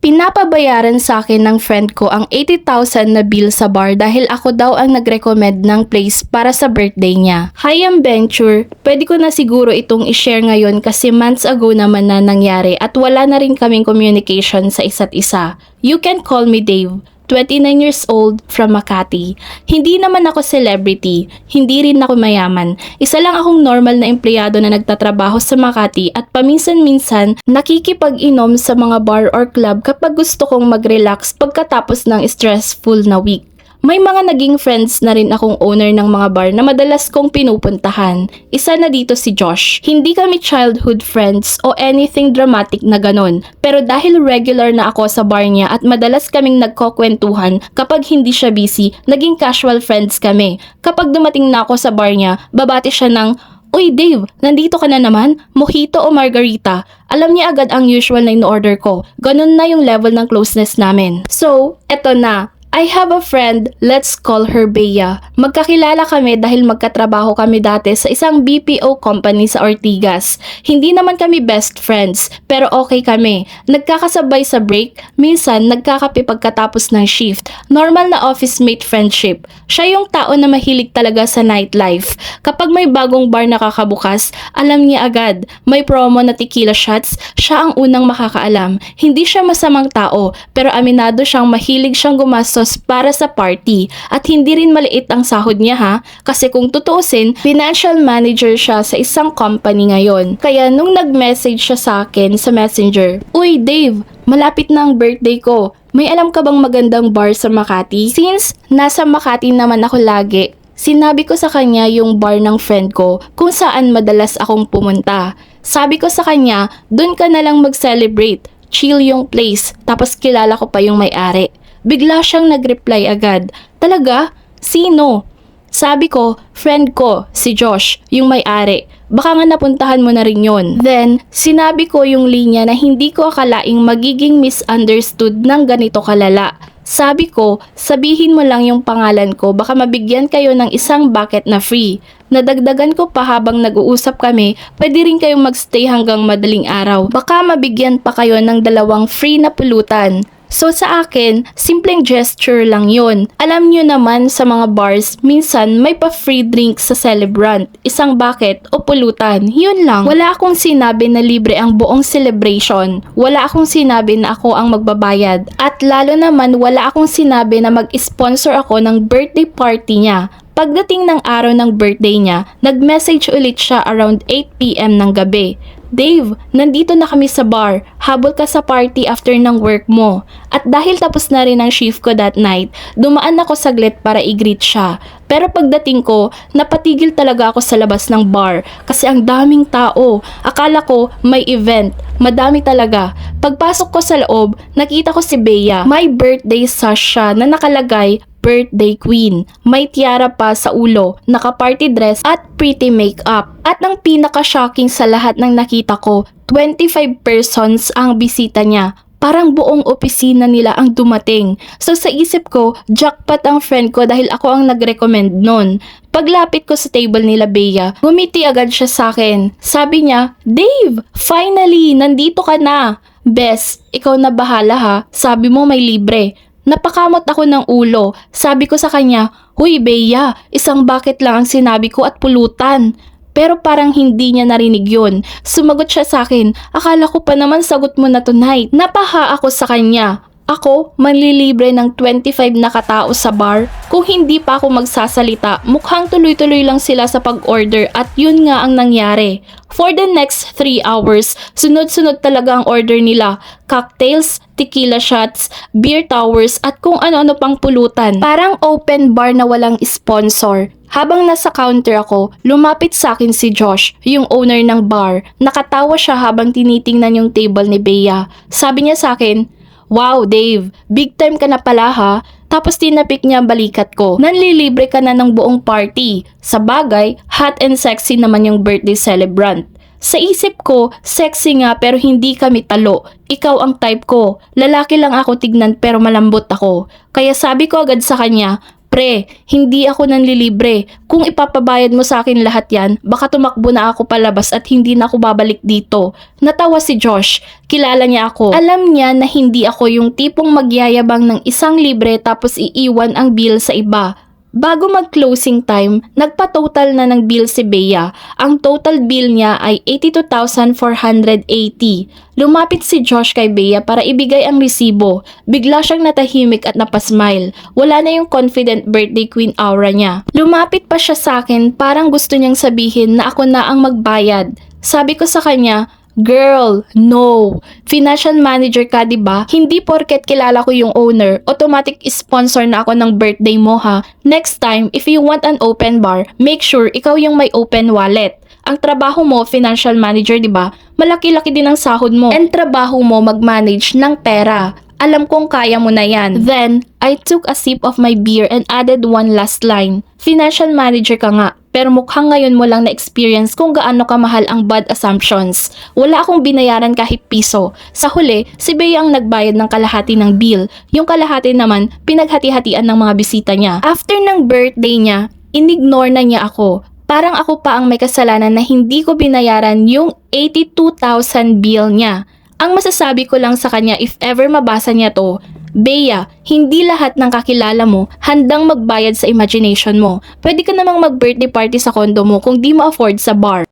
Pinapabayaran sa akin ng friend ko ang 80,000 na bill sa bar dahil ako daw ang nag-recommend ng place para sa birthday niya. Hi Ambenture, pwede ko na siguro itong i-share ngayon kasi months ago naman na nangyari at wala na rin kaming communication sa isa't isa. You can call me Dave. 29 years old from Makati. Hindi naman ako celebrity, hindi rin ako mayaman. Isa lang akong normal na empleyado na nagtatrabaho sa Makati at paminsan-minsan nakikipag-inom sa mga bar or club kapag gusto kong mag-relax pagkatapos ng stressful na week. May mga naging friends na rin akong owner ng mga bar na madalas kong pinupuntahan. Isa na dito si Josh. Hindi kami childhood friends o anything dramatic na ganon. Pero dahil regular na ako sa bar niya at madalas kaming nagkokwentuhan kapag hindi siya busy, naging casual friends kami. Kapag dumating na ako sa bar niya, babati siya ng, "Uy Dave, nandito ka na naman? Mojito o margarita?" Alam niya agad ang usual na in-order ko. Ganon na yung level ng closeness namin. So, eto na. I have a friend, let's call her Bea. Magkakilala kami dahil magkatrabaho kami dati sa isang BPO company sa Ortigas. Hindi naman kami best friends, pero okay kami. Nagkakasabay sa break, minsan nagkakape pagkatapos ng shift. Normal na office mate friendship. Siya yung tao na mahilig talaga sa nightlife. Kapag may bagong bar na kakabukas, alam niya agad. May promo na tequila shots, siya ang unang makakaalam. Hindi siya masamang tao, pero aminado siyang mahilig siyang gumastos para sa party at hindi rin maliit ang sahod niya ha, kasi kung tutuusin, financial manager siya sa isang company ngayon. Kaya nung nag-message siya sa akin sa messenger, "Uy Dave, malapit na ang birthday ko. May alam ka bang magandang bar sa Makati?" Since nasa Makati naman ako lagi, sinabi ko sa kanya yung bar ng friend ko kung saan madalas akong pumunta. Sabi ko sa kanya, "Dun ka na lang mag-celebrate. Chill yung place." Tapos kilala ko pa yung may-ari. Bigla siyang nag-reply agad. "Talaga? Sino?" Sabi ko, "Friend ko, si Josh, yung may-ari. Baka nga napuntahan mo na rin yun." Then, sinabi ko yung linya na hindi ko akalaing magiging misunderstood ng ganito kalala. Sabi ko, "Sabihin mo lang yung pangalan ko, baka mabigyan kayo ng isang bucket na free." Nadagdagan ko pa habang nag-uusap kami, pwede rin kayong magstay hanggang madaling araw. Baka mabigyan pa kayo ng 2 free na pulutan. So sa akin, simpleng gesture lang yun. Alam nyo naman sa mga bars, minsan may pa-free drink sa celebrant, isang bucket o pulutan. Yun lang. Wala akong sinabi na libre ang buong celebration. Wala akong sinabi na ako ang magbabayad. At lalo naman wala akong sinabi na mag-sponsor ako ng birthday party niya. Pagdating ng araw ng birthday niya, nag-message ulit siya around 8 PM ng gabi. "Dave, nandito na kami sa bar. Habol ka sa party after ng work mo." At dahil tapos na rin ang shift ko that night, dumaan ako saglit para i-greet siya. Pero pagdating ko, napatigil talaga ako sa labas ng bar kasi ang daming tao. Akala ko may event. Madami talaga. Pagpasok ko sa loob, nakita ko si Bea. May birthday sash siya na nakalagay birthday queen. May tiara pa sa ulo, naka-party dress at pretty makeup. At ang pinaka-shocking sa lahat ng nakita ko, 25 persons ang bisita niya. Parang buong opisina nila ang dumating. So sa isip ko, jackpot ang friend ko dahil ako ang nag-recommend nun. Paglapit ko sa table nila Bea, ngumiti agad siya sa akin. Sabi niya, "Dave, finally, nandito ka na. Bes, ikaw na bahala ha. Sabi mo may libre." Napakamot ako ng ulo. Sabi ko sa kanya, "Huy Bea, isang bucket lang ang sinabi ko at pulutan." Pero parang hindi niya narinig yun. Sumagot siya sa akin, "Akala ko pa naman sagot mo na tonight." Napaha ako sa kanya. Ako, manlilibre ng 25 na katao sa bar. Kung hindi pa ako magsasalita, mukhang tuloy-tuloy lang sila sa pag-order at yun nga ang nangyari. For the next 3 hours, sunod-sunod talaga ang order nila. Cocktails, tequila shots, beer towers at kung ano-ano pang pulutan. Parang open bar na walang sponsor. Habang nasa counter ako, lumapit sa akin si Josh, yung owner ng bar. Nakatawa siya habang tinitingnan yung table ni Bea. Sabi niya sa akin, "Wow Dave, big time ka na pala ha." Tapos tinapik niya ang balikat ko. "Nanlilibre ka na ng buong party." Sa bagay, hot and sexy naman yung birthday celebrant. Sa isip ko, sexy nga pero hindi kami talo. Ikaw ang type ko. Lalaki lang ako tignan pero malambot ako. Kaya sabi ko agad sa kanya, Pre, hindi ako nanlilibre. Kung ipapabayad mo sa akin lahat yan, baka tumakbo na ako palabas at hindi na ako babalik dito. Natawa si Josh. Kilala niya ako. Alam niya na hindi ako yung tipong magyayabang ng isang libre tapos iiwan ang bill sa iba. Bago mag-closing time, nagpa-total na ng bill si Bea. Ang total bill niya ay 82,480. Lumapit si Josh kay Bea para ibigay ang resibo. Bigla siyang natahimik at napasmile. Wala na yung confident birthday queen aura niya. Lumapit pa siya sa akin, parang gusto niyang sabihin na ako na ang magbayad. Sabi ko sa kanya, "Girl, no. Financial manager ka, 'di ba? Hindi porket kilala ko yung owner, automatic sponsor na ako ng birthday mo ha. Next time, if you want an open bar, make sure ikaw yung may open wallet. Ang trabaho mo, financial manager, 'di ba? Malaki-laki din ang sahod mo. And trabaho mo mag-manage ng pera. Alam kong kaya mo na yan." Then, I took a sip of my beer and added one last line. "Financial manager ka nga, pero mukhang ngayon mo lang na-experience kung gaano kamahal ang bad assumptions. Wala akong binayaran kahit piso. Sa huli, si Bea ang nagbayad ng kalahati ng bill. Yung kalahati naman, pinaghati-hatian ng mga bisita niya. After ng birthday niya, inignore na niya ako. Parang ako pa ang may kasalanan na hindi ko binayaran yung 82,000 bill niya. Ang masasabi ko lang sa kanya if ever mabasa niya to, Bea, hindi lahat ng kakilala mo handang magbayad sa imagination mo. Pwede ka namang mag-birthday party sa condo mo kung di mo afford sa bar.